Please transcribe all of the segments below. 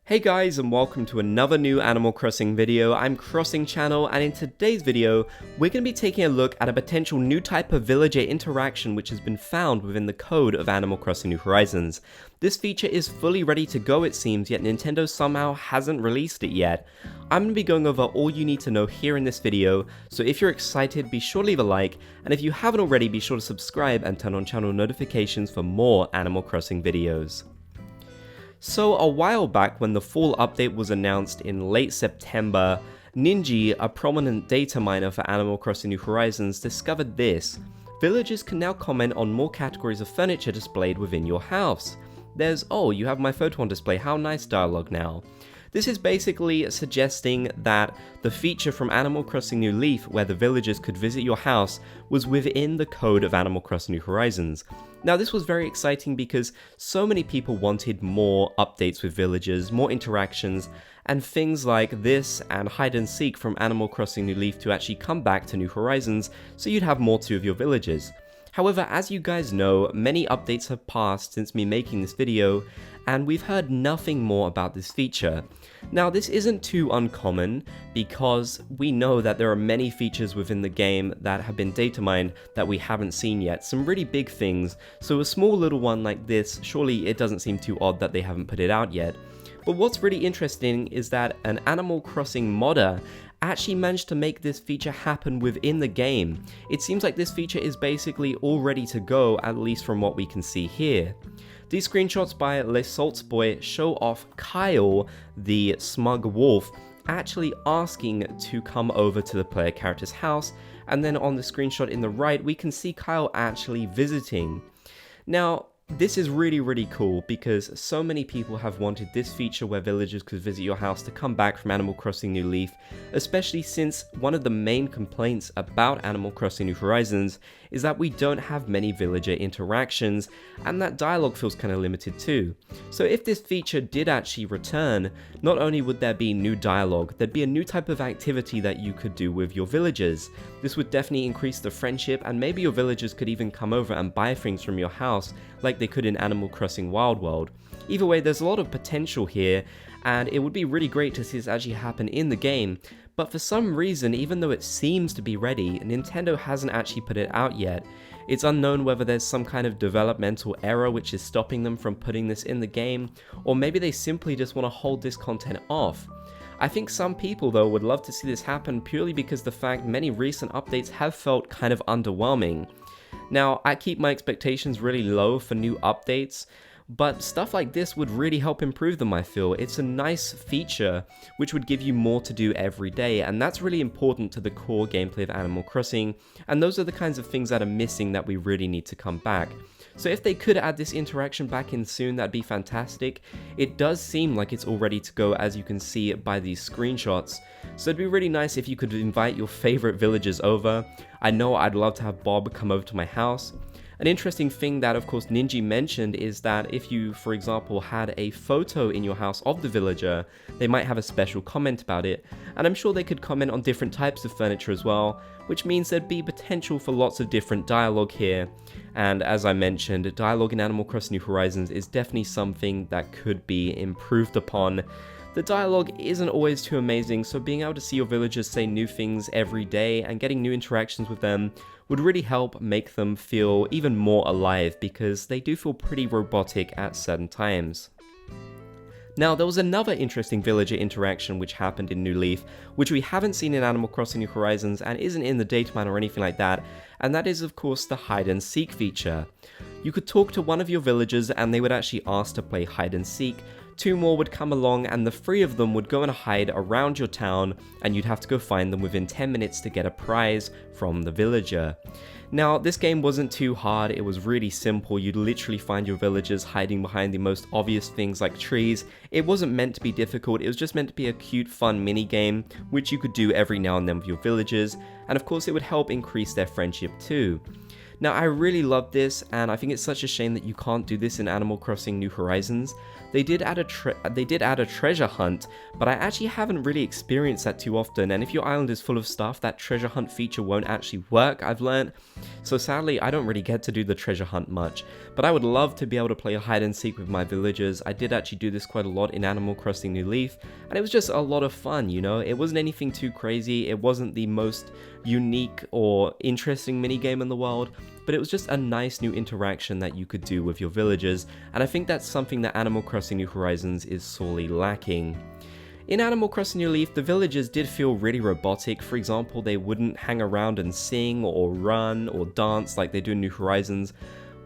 Hey guys, and welcome to another new Animal Crossing video. I'm Crossing Channel, and in today's video, we're going to be taking a look at a potential new type of villager interaction which has been found within the code of Animal Crossing New Horizons. This feature is fully ready to go it seems, yet Nintendo somehow hasn't released it yet. I'm going to be going over all you need to know here in this video, so if you're excited, be sure to leave a like, and if you haven't already, be sure to subscribe and turn on channel notifications for more Animal Crossing videos. So a while back when the full update was announced in late September, Ninji, a prominent data miner for Animal Crossing New Horizons, discovered this. Villagers can now comment on more categories of furniture displayed within your house. There's, "Oh, you have my photo on display, how nice" dialogue now. This is basically suggesting that the feature from Animal Crossing New Leaf where the villagers could visit your house was within the code of Animal Crossing New Horizons. Now this was very exciting because so many people wanted more updates with villagers, more interactions, and things like this and hide and seek from Animal Crossing New Leaf to actually come back to New Horizons so you'd have more to do with your villagers. However, as you guys know, many updates have passed since me making this video, and we've heard nothing more about this feature. Now this isn't too uncommon, because we know that there are many features within the game that have been data mined that we haven't seen yet, some really big things, so a small little one like this, surely it doesn't seem too odd that they haven't put it out yet. But what's really interesting is that an Animal Crossing modder actually managed to make this feature happen within the game. It seems like this feature is basically all ready to go, at least from what we can see here. These screenshots by Le Saltzboy show off Kyle, the smug wolf, actually asking to come over to the player character's house, and then on the screenshot in the right we can see Kyle actually visiting. Now, this is really cool because so many people have wanted this feature where villagers could visit your house to come back from Animal Crossing New Leaf, especially since one of the main complaints about Animal Crossing New Horizons is that we don't have many villager interactions, and that dialogue feels kind of limited too. So if this feature did actually return, not only would there be new dialogue, there'd be a new type of activity that you could do with your villagers. This would definitely increase the friendship, and maybe your villagers could even come over and buy things from your house like they could in Animal Crossing Wild World. Either way, there's a lot of potential here, and it would be really great to see this actually happen in the game, but for some reason, even though it seems to be ready, Nintendo hasn't actually put it out yet. It's unknown whether there's some kind of developmental error which is stopping them from putting this in the game, or maybe they simply just want to hold this content off. I think some people though would love to see this happen purely because the fact many recent updates have felt kind of underwhelming. Now, I keep my expectations really low for new updates, but stuff like this would really help improve them, I feel. It's a nice feature which would give you more to do every day, and that's really important to the core gameplay of Animal Crossing, and those are the kinds of things that are missing that we really need to come back. So if they could add this interaction back in soon, that'd be fantastic. It does seem like it's all ready to go, as you can see by these screenshots. So it'd be really nice if you could invite your favorite villagers over. I know I'd love to have Bob come over to my house. An interesting thing that of course Ninji mentioned is that if you, for example, had a photo in your house of the villager, they might have a special comment about it, and I'm sure they could comment on different types of furniture as well, which means there'd be potential for lots of different dialogue here. And as I mentioned, dialogue in Animal Crossing New Horizons is definitely something that could be improved upon. The dialogue isn't always too amazing, so being able to see your villagers say new things every day and getting new interactions with them would really help make them feel even more alive, because they do feel pretty robotic at certain times. Now, there was another interesting villager interaction which happened in New Leaf, which we haven't seen in Animal Crossing New Horizons and isn't in the data mine or anything like that, and that is of course the hide and seek feature. You could talk to one of your villagers and they would actually ask to play hide and seek. Two more would come along and the three of them would go and hide around your town, and you'd have to go find them within 10 minutes to get a prize from the villager. Now, this game wasn't too hard, it was really simple. You'd literally find your villagers hiding behind the most obvious things like trees. It wasn't meant to be difficult, it was just meant to be a cute, fun mini game, which you could do every now and then with your villagers, and of course it would help increase their friendship too. Now, I really love this, and I think it's such a shame that you can't do this in Animal Crossing New Horizons. They did add a treasure hunt, but I actually haven't really experienced that too often, and if your island is full of stuff, that treasure hunt feature won't actually work, I've learned. So sadly, I don't really get to do the treasure hunt much, but I would love to be able to play hide and seek with my villagers. I did actually do this quite a lot in Animal Crossing New Leaf, and it was just a lot of fun, you know? It wasn't anything too crazy, it wasn't the most unique or interesting minigame in the world, but it was just a nice new interaction that you could do with your villagers, and I think that's something that Animal Crossing New Horizons is sorely lacking. In Animal Crossing New Leaf, the villagers did feel really robotic. For example, they wouldn't hang around and sing or run or dance like they do in New Horizons,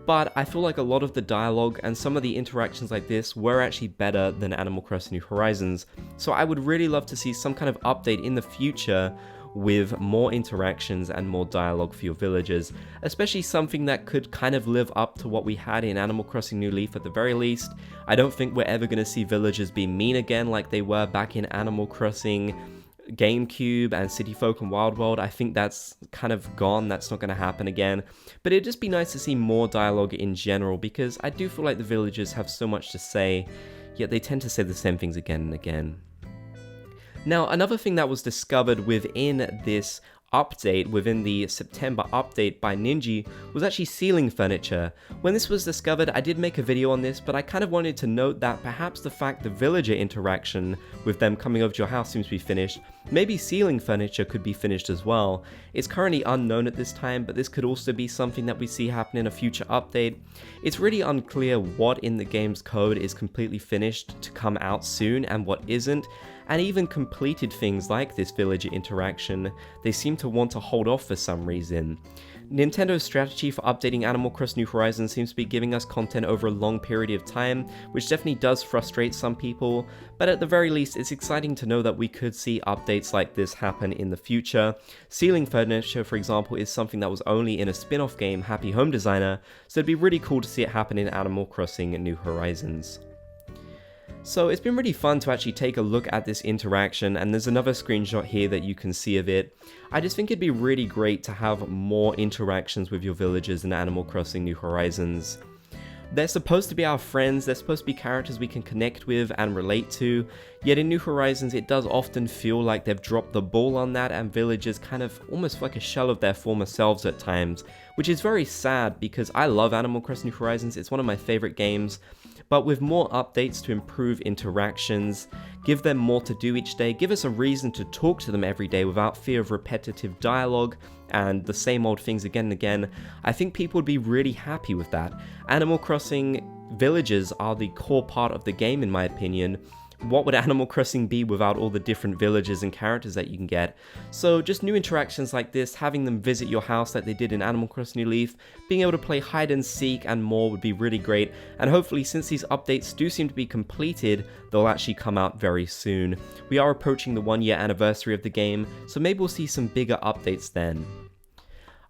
but I feel like a lot of the dialogue and some of the interactions like this were actually better than Animal Crossing New Horizons, so I would really love to see some kind of update in the future with more interactions and more dialogue for your villagers, especially something that could kind of live up to what we had in Animal Crossing New Leaf at the very least. I don't think we're ever going to see villagers be mean again like they were back in Animal Crossing GameCube and City Folk and Wild World. I think that's kind of gone, that's not going to happen again, but it'd just be nice to see more dialogue in general, because I do feel like the villagers have so much to say, yet they tend to say the same things again and again. Now, another thing that was discovered within this update, within the September update by Ninja, was actually ceiling furniture. When this was discovered, I did make a video on this, but I kind of wanted to note that perhaps the fact the villager interaction with them coming over to your house seems to be finished, maybe ceiling furniture could be finished as well. It's currently unknown at this time, but this could also be something that we see happen in a future update. It's really unclear what in the game's code is completely finished to come out soon and what isn't, and even completed things like this villager interaction, they seem to want to hold off for some reason. Nintendo's strategy for updating Animal Crossing New Horizons seems to be giving us content over a long period of time, which definitely does frustrate some people, but at the very least it's exciting to know that we could see updates like this happen in the future. Ceiling furniture, for example, is something that was only in a spin-off game, Happy Home Designer, so it'd be really cool to see it happen in Animal Crossing New Horizons. So it's been really fun to actually take a look at this interaction, and there's another screenshot here that you can see of it. I just think it'd be really great to have more interactions with your villagers in Animal Crossing New Horizons. They're supposed to be our friends, they're supposed to be characters we can connect with and relate to, yet in New Horizons it does often feel like they've dropped the ball on that, and villagers kind of almost like a shell of their former selves at times, which is very sad because I love Animal Crossing New Horizons, it's one of my favorite games. But with more updates to improve interactions, give them more to do each day, give us a reason to talk to them every day without fear of repetitive dialogue and the same old things again and again, I think people would be really happy with that. Animal Crossing villagers are the core part of the game in my opinion. What would Animal Crossing be without all the different villages and characters that you can get? So just new interactions like this, having them visit your house like they did in Animal Crossing New Leaf, being able to play hide and seek and more would be really great, and hopefully since these updates do seem to be completed, they'll actually come out very soon. We are approaching the 1-year anniversary of the game, so maybe we'll see some bigger updates then.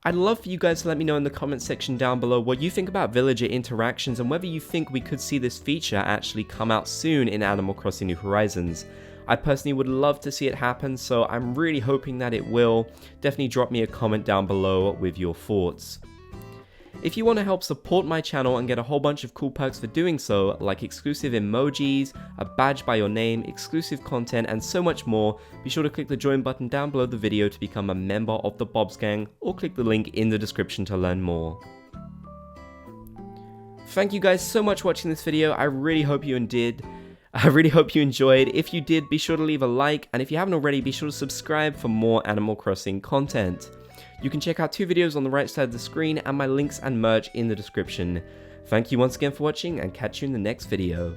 I'd love for you guys to let me know in the comment section down below what you think about villager interactions and whether you think we could see this feature actually come out soon in Animal Crossing New Horizons. I personally would love to see it happen, so I'm really hoping that it will. Definitely drop me a comment down below with your thoughts. If you want to help support my channel and get a whole bunch of cool perks for doing so, like exclusive emojis, a badge by your name, exclusive content, and so much more, be sure to click the join button down below the video to become a member of the Bob's Gang, or click the link in the description to learn more. Thank you guys so much for watching this video. I really hope you enjoyed. If you did, be sure to leave a like, and if you haven't already, be sure to subscribe for more Animal Crossing content. You can check out 2 videos on the right side of the screen and my links and merch in the description. Thank you once again for watching, and catch you in the next video.